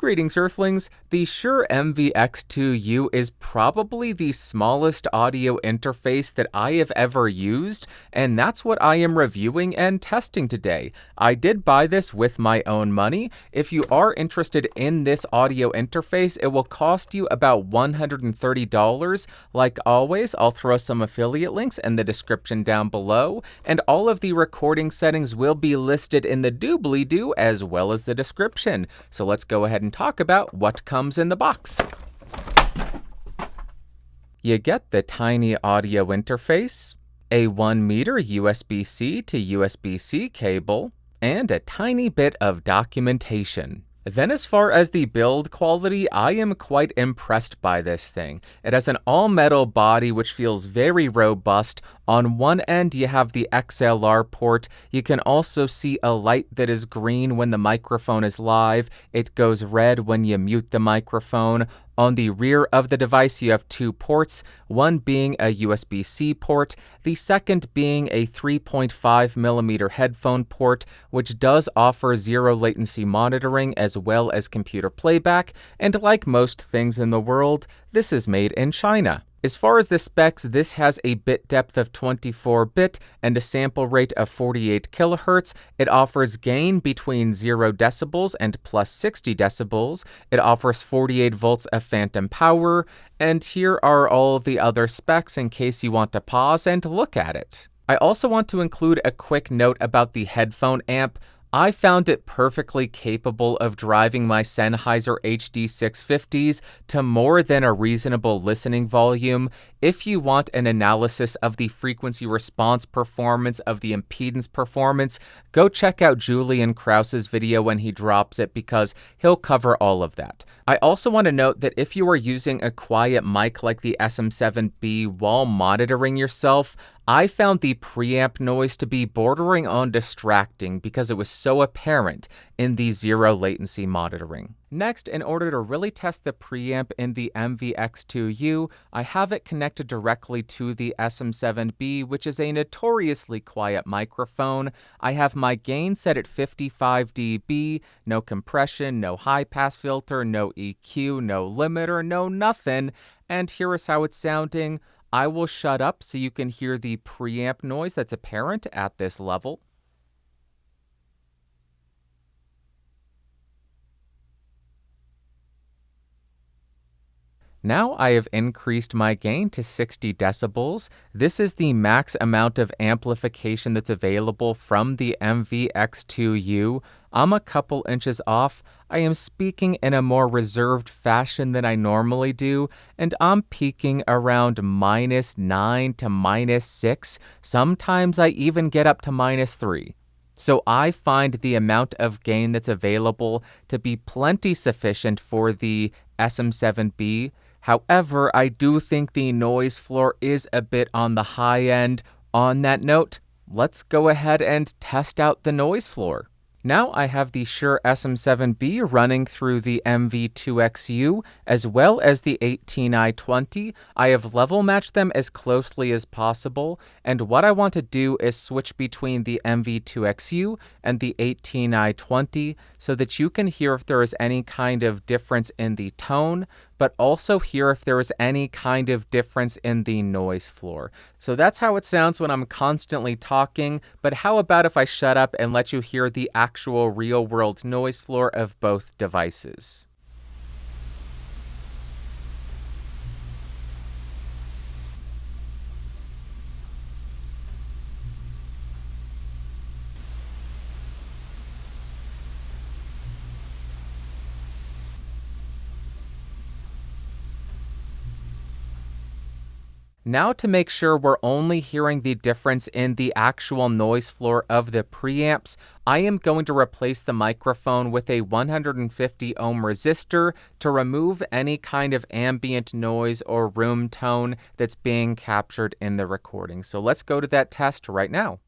Greetings, Earthlings! The Shure MVX2u is probably the smallest audio interface that I have ever used, and that's what I am reviewing and testing today. I did buy this with my own money. If you are interested in this audio interface, it will cost you about $130. Like always, I'll throw some affiliate links in the description down below, and all of the recording settings will be listed in the doobly-doo as well as the description. So let's go ahead and talk about what comes in the box. You get the tiny audio interface, a 1 meter USB-C to USB-C cable, and a tiny bit of documentation. Then as far as the build quality, I am quite impressed by this thing. It has an all-metal body which feels very robust. On one end you have the XLR port. You can also see a light that is green when the microphone is live. It goes red when you mute the microphone. On the rear of the device, you have two ports, one being a USB-C port, the second being a 3.5mm headphone port, which does offer zero latency monitoring as well as computer playback, and like most things in the world, this is made in China. As far as the specs, this has a bit depth of 24-bit and a sample rate of 48 kHz. It offers gain between 0 decibels and plus 60 decibels. It offers 48 volts of phantom power, and here are all of the other specs in case you want to pause and look at it. I also want to include a quick note about the headphone amp. I found it perfectly capable of driving my Sennheiser HD650s to more than a reasonable listening volume. If you want an analysis of the frequency response performance, of the impedance performance, go check out Julian Krause's video when he drops it because he'll cover all of that. I also want to note that if you are using a quiet mic like the SM7B while monitoring yourself, I found the preamp noise to be bordering on distracting because it was so apparent in the zero latency monitoring. Next, in order to really test the preamp in the MVX2u, I have it connected directly to the SM7B, which is a notoriously quiet microphone. I have my gain set at 55 dB, no compression, no high pass filter, no EQ, no limiter, no nothing, and here is how it's sounding. I will shut up so you can hear the preamp noise that's apparent at this level. Now I have increased my gain to 60 decibels. This is the max amount of amplification that's available from the MVX2u. I'm a couple inches off. I am speaking in a more reserved fashion than I normally do, and I'm peaking around -9 to -6. Sometimes I even get up to -3. So I find the amount of gain that's available to be plenty sufficient for the SM7B. However, I do think the noise floor is a bit on the high end. On that note, let's go ahead and test out the noise floor. Now I have the Shure SM7B running through the MV2XU as well as the 18i20. I have level matched them as closely as possible, and what I want to do is switch between the MV2XU and the 18i20 so that you can hear if there is any kind of difference in the tone, but also hear if there is any kind of difference in the noise floor. So that's how it sounds when I'm constantly talking, but how about if I shut up and let you hear the actual real-world noise floor of both devices? Now to make sure we're only hearing the difference in the actual noise floor of the preamps, I am going to replace the microphone with a 150 ohm resistor to remove any kind of ambient noise or room tone that's being captured in the recording. So let's go to that test right now.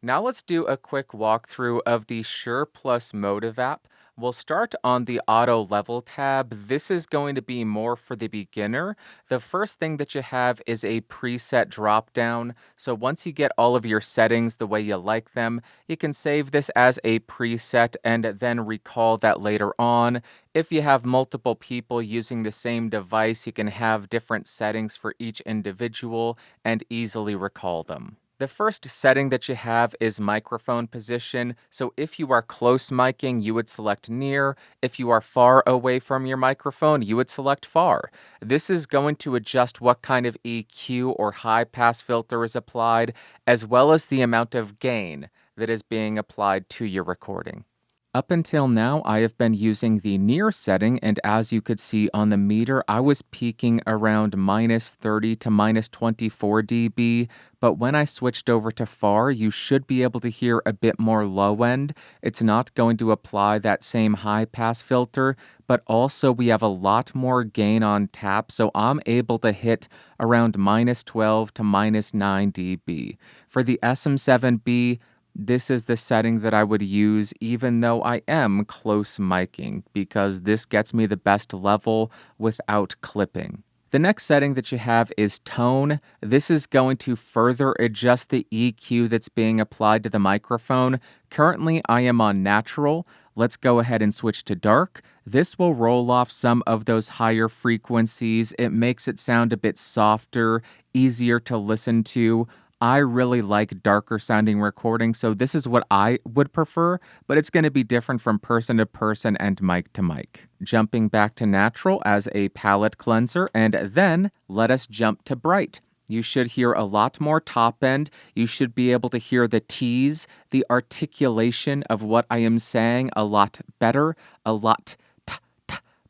Now let's do a quick walkthrough of the Shure Plus Motive app. We'll start on the Auto Level tab. This is going to be more for the beginner. The first thing that you have is a preset dropdown. So once you get all of your settings the way you like them, you can save this as a preset and then recall that later on. If you have multiple people using the same device, you can have different settings for each individual and easily recall them. The first setting that you have is microphone position. So if you are close miking, you would select near. If you are far away from your microphone, you would select far. This is going to adjust what kind of EQ or high pass filter is applied, as well as the amount of gain that is being applied to your recording. Up until now, I have been using the near setting, and as you could see on the meter, I was peaking around minus 30 to minus 24 dB, but when I switched over to far, you should be able to hear a bit more low end. It's not going to apply that same high pass filter, but also we have a lot more gain on tap, so I'm able to hit around minus 12 to minus 9 dB. For the SM7B, this is the setting that I would use even though I am close miking, because this gets me the best level without clipping. The next setting that you have is tone. This is going to further adjust the EQ that's being applied to the microphone. Currently, I am on natural. Let's go ahead and switch to dark. This will roll off some of those higher frequencies. It makes it sound a bit softer, easier to listen to. I really like darker sounding recordings, so this is what I would prefer, but it's going to be different from person to person and mic to mic. Jumping back to natural as a palette cleanser, and then let us jump to bright. You should hear a lot more top end. You should be able to hear the T's, the articulation of what I am saying a lot better, a lot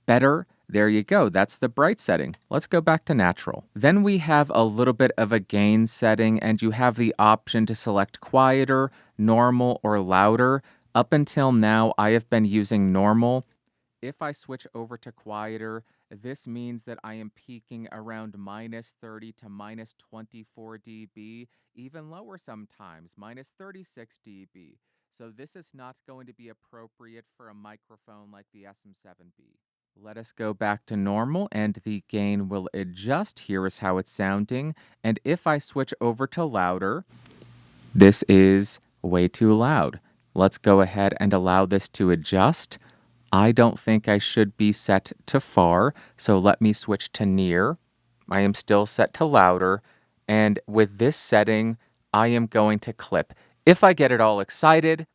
better. There you go, that's the bright setting. Let's go back to natural. Then we have a little bit of a gain setting, and you have the option to select quieter, normal, or louder. Up until now, I have been using normal. If I switch over to quieter, this means that I am peaking around minus 30 to minus 24 dB, even lower sometimes, minus 36 dB. So this is not going to be appropriate for a microphone like the SM7B. Let us go back to normal and the gain will adjust. Here is how it's sounding. And if I switch over to louder, this is way too loud. Let's go ahead and allow this to adjust. I don't think I should be set to far, so let me switch to near. I am still set to louder, and with this setting, I am going to clip. If I get it all excited,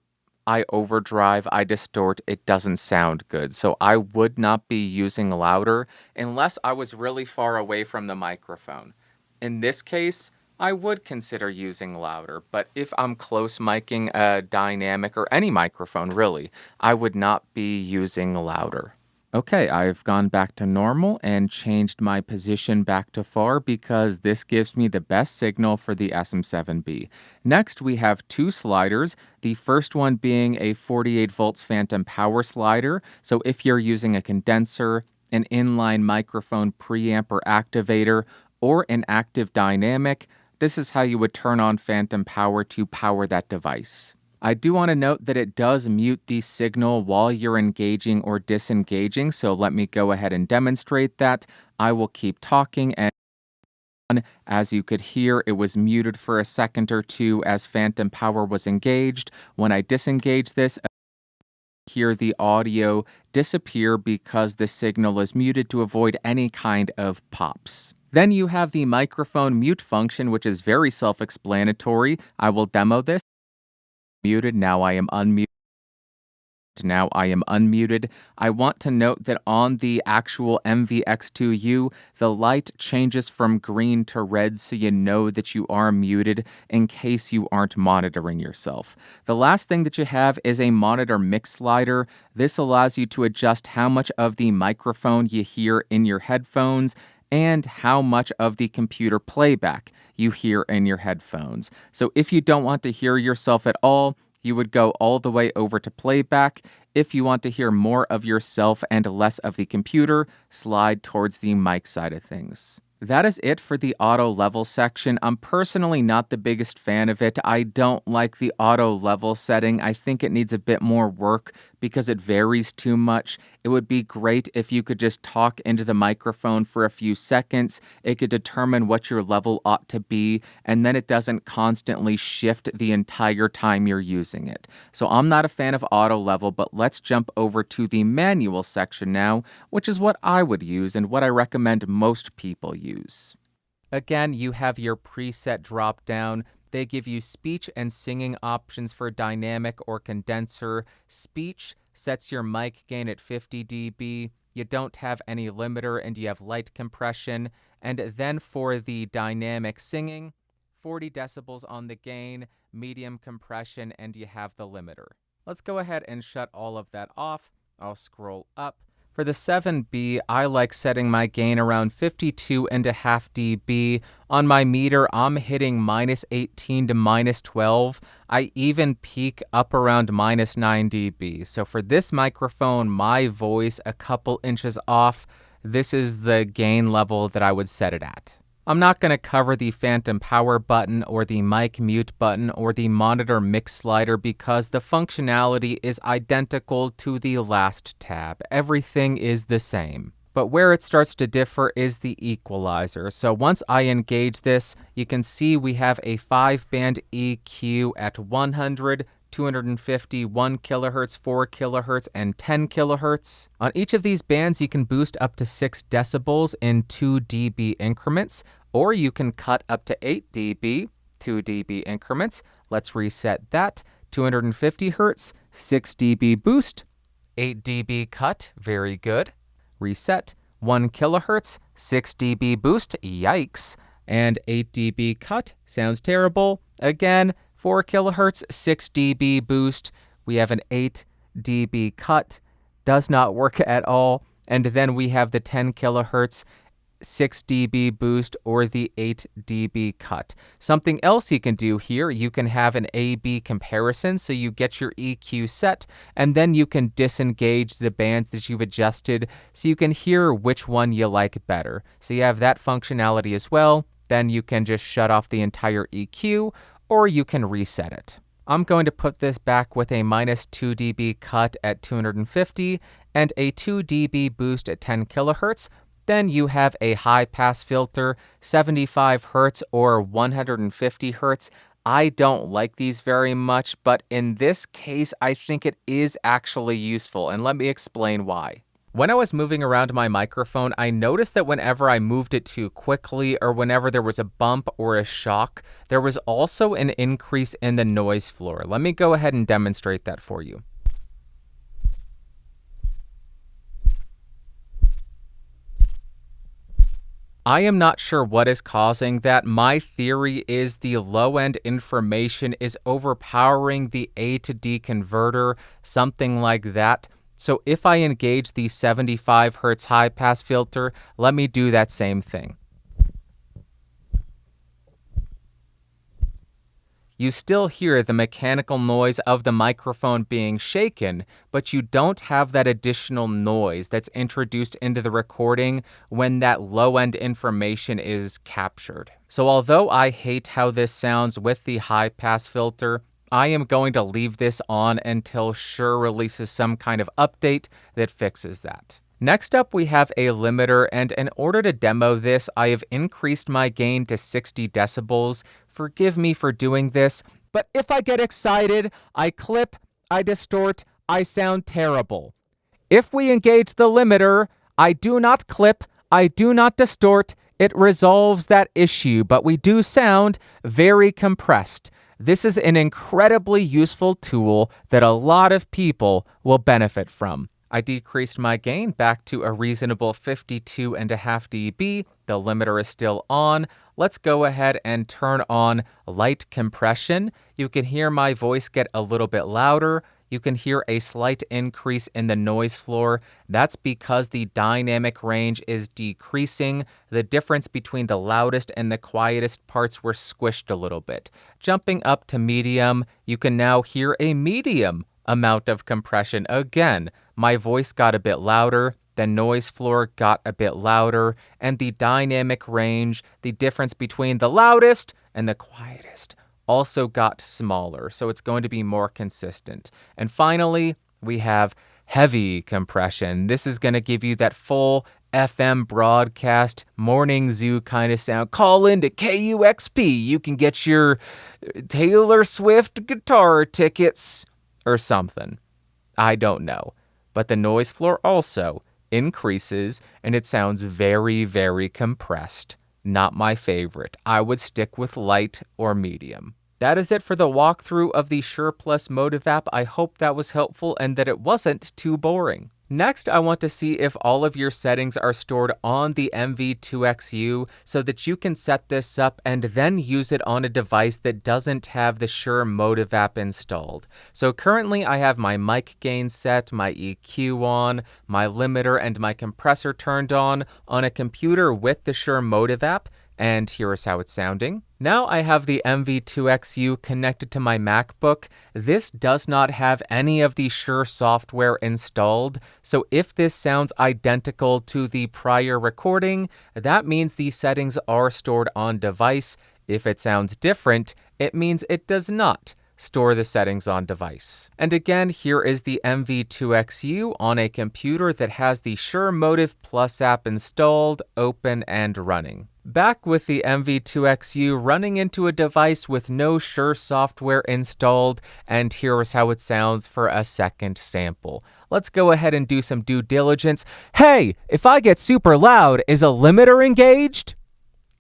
I overdrive, I distort, it doesn't sound good. So I would not be using louder unless I was really far away from the microphone. In this case, I would consider using louder, but if I'm close miking a dynamic or any microphone really, I would not be using louder. Okay, I've gone back to normal and changed my position back to far because this gives me the best signal for the SM7B. Next, we have two sliders, the first one being a 48 volts phantom power slider. So if you're using a condenser, an inline microphone preamp or activator, or an active dynamic, this is how you would turn on phantom power to power that device. I do want to note that it does mute the signal while you're engaging or disengaging, so let me go ahead and demonstrate that. I will keep talking, and as you could hear, it was muted for a second or two as phantom power was engaged. When I disengage this, hear the audio disappear because the signal is muted to avoid any kind of pops. Then you have the microphone mute function, which is very self-explanatory. I will demo this. Muted, now I am unmuted. Now I am unmuted. I want to note that on the actual MVX2u, the light changes from green to red so you know that you are muted in case you aren't monitoring yourself. The last thing that you have is a monitor mix slider. This allows you to adjust how much of the microphone you hear in your headphones and how much of the computer playback you hear in your headphones. So if you don't want to hear yourself at all, you would go all the way over to playback. If you want to hear more of yourself and less of the computer, slide towards the mic side of things. That is it for the auto level section. I'm personally not the biggest fan of it. I don't like the auto level setting. I think it needs a bit more work because it varies too much. It would be great if you could just talk into the microphone for a few seconds. It could determine what your level ought to be, and then it doesn't constantly shift the entire time you're using it. So I'm not a fan of auto level, but let's jump over to the manual section now, which is what I would use and what I recommend most people use. Again, you have your preset drop down. They give you speech and singing options for dynamic or condenser. Speech sets your mic gain at 50 dB. You don't have any limiter and you have light compression. And then for the dynamic singing, 40 decibels on the gain, medium compression, and you have the limiter. Let's go ahead and shut all of that off. I'll scroll up. For the 7B, I like setting my gain around 52.5 dB. On my meter, I'm hitting -18 to -12. I even peak up around -9 dB. So for this microphone, my voice a couple inches off, this is the gain level that I would set it at. I'm not going to cover the phantom power button or the mic mute button or the monitor mix slider because the functionality is identical to the last tab. Everything is the same. But where it starts to differ is the equalizer. So once I engage this, you can see we have a 5-band EQ at 100, 250, 1 kilohertz, 4 kilohertz, and 10 kilohertz. On each of these bands, you can boost up to 6 decibels in 2 dB increments, or you can cut up to 8 dB, 2 dB increments. Let's reset that. 250 hertz, 6 dB boost, 8 dB cut, very good. Reset, 1 kilohertz, 6 dB boost, yikes, and 8 dB cut, sounds terrible. Again, 4 kilohertz, 6 dB boost. We have an 8 dB cut. Does not work at all. And then we have the 10 kilohertz, 6 dB boost, or the 8 dB cut. Something else you can do here, you can have an A-B comparison, so you get your EQ set, and then you can disengage the bands that you've adjusted, so you can hear which one you like better. So you have that functionality as well. Then you can just shut off the entire EQ, or you can reset it. I'm going to put this back with a -2 dB cut at 250 and a 2 dB boost at 10 kilohertz. Then you have a high-pass filter, 75 hertz or 150 hertz. I don't like these very much, but in this case, I think it is actually useful, and let me explain why. When I was moving around my microphone, I noticed that whenever I moved it too quickly or whenever there was a bump or a shock, there was also an increase in the noise floor. Let me go ahead and demonstrate that for you. I am not sure what is causing that. My theory is the low-end information is overpowering the A to D converter, something like that. So if I engage the 75 hertz high-pass filter, let me do that same thing. You still hear the mechanical noise of the microphone being shaken, but you don't have that additional noise that's introduced into the recording when that low-end information is captured. So although I hate how this sounds with the high-pass filter, I am going to leave this on until Shure releases some kind of update that fixes that. Next up, we have a limiter, and in order to demo this, I have increased my gain to 60 decibels. Forgive me for doing this, but if I get excited, I clip, I distort, I sound terrible. If we engage the limiter, I do not clip, I do not distort, it resolves that issue, but we do sound very compressed. This is an incredibly useful tool that a lot of people will benefit from. I decreased my gain back to a reasonable 52.5 dB. The limiter is still on. Let's go ahead and turn on light compression. You can hear my voice get a little bit louder. You can hear a slight increase in the noise floor. That's because the dynamic range is decreasing. The difference between the loudest and the quietest parts were squished a little bit. Jumping up to medium, you can now hear a medium amount of compression again. My voice got a bit louder. the noise floor got a bit louder, and the dynamic range, the difference between the loudest and the quietest, also got smaller, so it's going to be more consistent. And finally, we have heavy compression. This is going to give you that full FM broadcast, morning zoo kind of sound. Call into KUXP. You can get your Taylor Swift guitar tickets or something. I don't know. But the noise floor also increases, and it sounds very, very compressed. Not my favorite. I would stick with light or medium. That is it for the walkthrough of the Shure Plus Motive app. I hope that was helpful and that it wasn't too boring. Next, I want to see if all of your settings are stored on the MV2XU so that you can set this up and then use it on a device that doesn't have the Shure Motive app installed. So currently I have my mic gain set, my EQ on, my limiter and my compressor turned on a computer with the Shure Motive app, and here is how it's sounding. Now I have the MV2XU connected to my MacBook. This does not have any of the Shure software installed, so if this sounds identical to the prior recording, that means the settings are stored on device. If it sounds different, it means it does not store the settings on device. And again, here is the MV2XU on a computer that has the Shure Motive Plus app installed, open, and running. Back with the MV2XU running into a device with no Shure software installed, and here is how it sounds for a second sample. Let's go ahead and do some due diligence. Hey, if I get super loud, is a limiter engaged?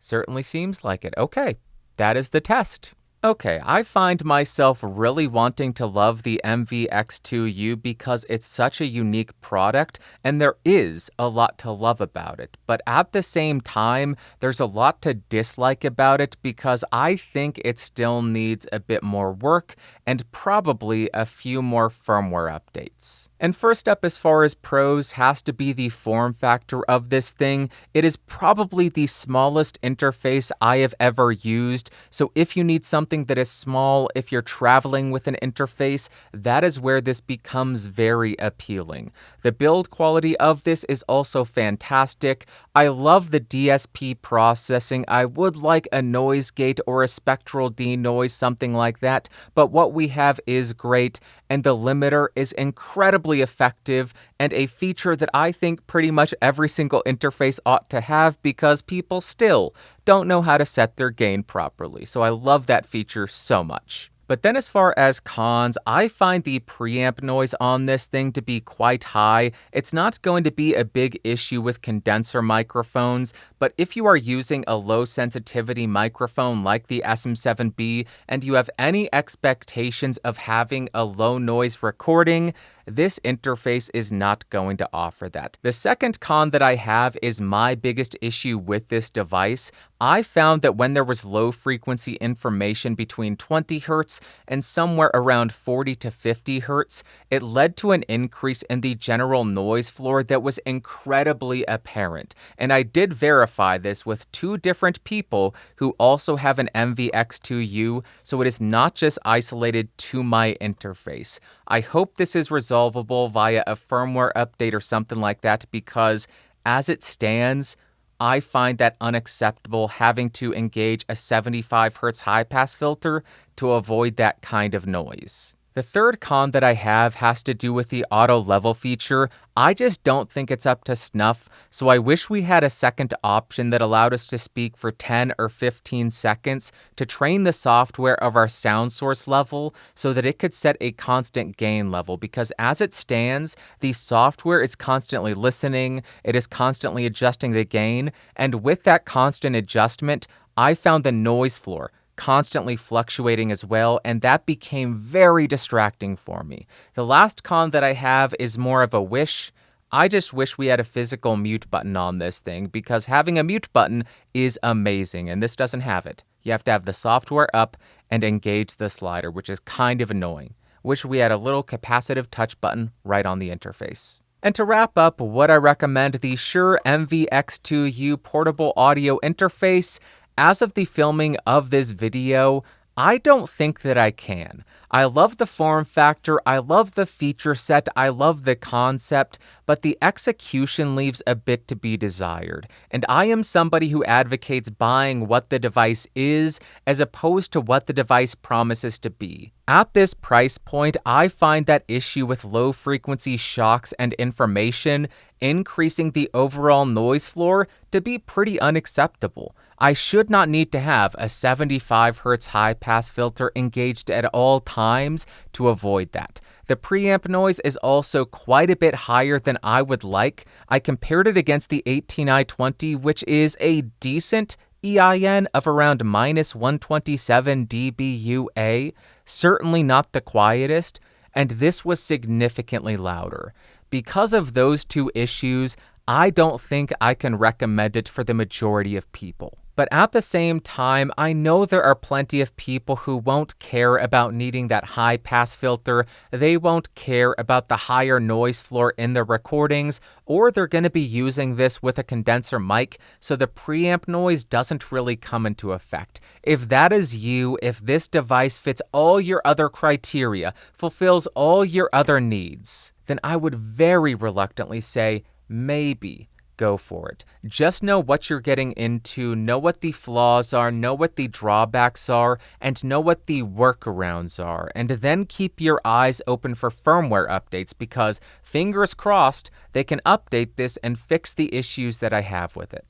Certainly seems like it. Okay, that is the test. Okay, I find myself really wanting to love the MVX2u because it's such a unique product and there is a lot to love about it. But at the same time, there's a lot to dislike about it because I think it still needs a bit more work and probably a few more firmware updates. And first up, as far as pros, has to be the form factor of this thing. It is probably the smallest interface I have ever used, so if you need something that is small, if you're traveling with an interface, that is where this becomes very appealing. The build quality of this is also fantastic. I love the DSP processing. I would like a noise gate or a spectral denoise, something like that, but what we have is great, and the limiter is incredibly effective and a feature that I think pretty much every single interface ought to have because people still don't know how to set their gain properly. So I love that feature so much. But then as far as cons, I find the preamp noise on this thing to be quite high. It's not going to be a big issue with condenser microphones, but if you are using a low sensitivity microphone like the SM7B and you have any expectations of having a low noise recording, this interface is not going to offer that. The second con that I have is my biggest issue with this device. I found that when there was low frequency information between 20 Hz and somewhere around 40 to 50 Hz, it led to an increase in the general noise floor that was incredibly apparent. And I did verify this with two different people who also have an MVX2u, so it is not just isolated to my interface. I hope this is resolvable via a firmware update or something like that because, as it stands, I find that unacceptable having to engage a 75 Hz high-pass filter to avoid that kind of noise. The third con that I have has to do with the auto level feature. I just don't think it's up to snuff, so I wish we had a second option that allowed us to speak for 10 or 15 seconds to train the software of our sound source level so that it could set a constant gain level, because as it stands, the software is constantly listening, it is constantly adjusting the gain, and with that constant adjustment, I found the noise floor constantly fluctuating as well, and that became very distracting for me. The last con that I have is more of a wish. I just wish we had a physical mute button on this thing, because having a mute button is amazing, and this doesn't have it. You have to have the software up and engage the slider, which is kind of annoying. Wish we had a little capacitive touch button right on the interface. And to wrap up, what I recommend, the Shure MVX2u portable audio interface. As of the filming of this video, I don't think that I can. I love the form factor, I love the feature set, I love the concept, but the execution leaves a bit to be desired. And I am somebody who advocates buying what the device is as opposed to what the device promises to be. At this price point, I find that issue with low-frequency shocks and information increasing the overall noise floor to be pretty unacceptable. I should not need to have a 75Hz high-pass filter engaged at all times to avoid that. The preamp noise is also quite a bit higher than I would like. I compared it against the 18i20, which is a decent EIN of around minus 127 dBUA, certainly not the quietest, and this was significantly louder. Because of those two issues, I don't think I can recommend it for the majority of people. But at the same time, I know there are plenty of people who won't care about needing that high pass filter, they won't care about the higher noise floor in their recordings, or they're going to be using this with a condenser mic, so the preamp noise doesn't really come into effect. If that is you, if this device fits all your other criteria, fulfills all your other needs, then I would very reluctantly say, maybe go for it. Just know what you're getting into, know what the flaws are, know what the drawbacks are, and know what the workarounds are. And then keep your eyes open for firmware updates because, fingers crossed, they can update this and fix the issues that I have with it.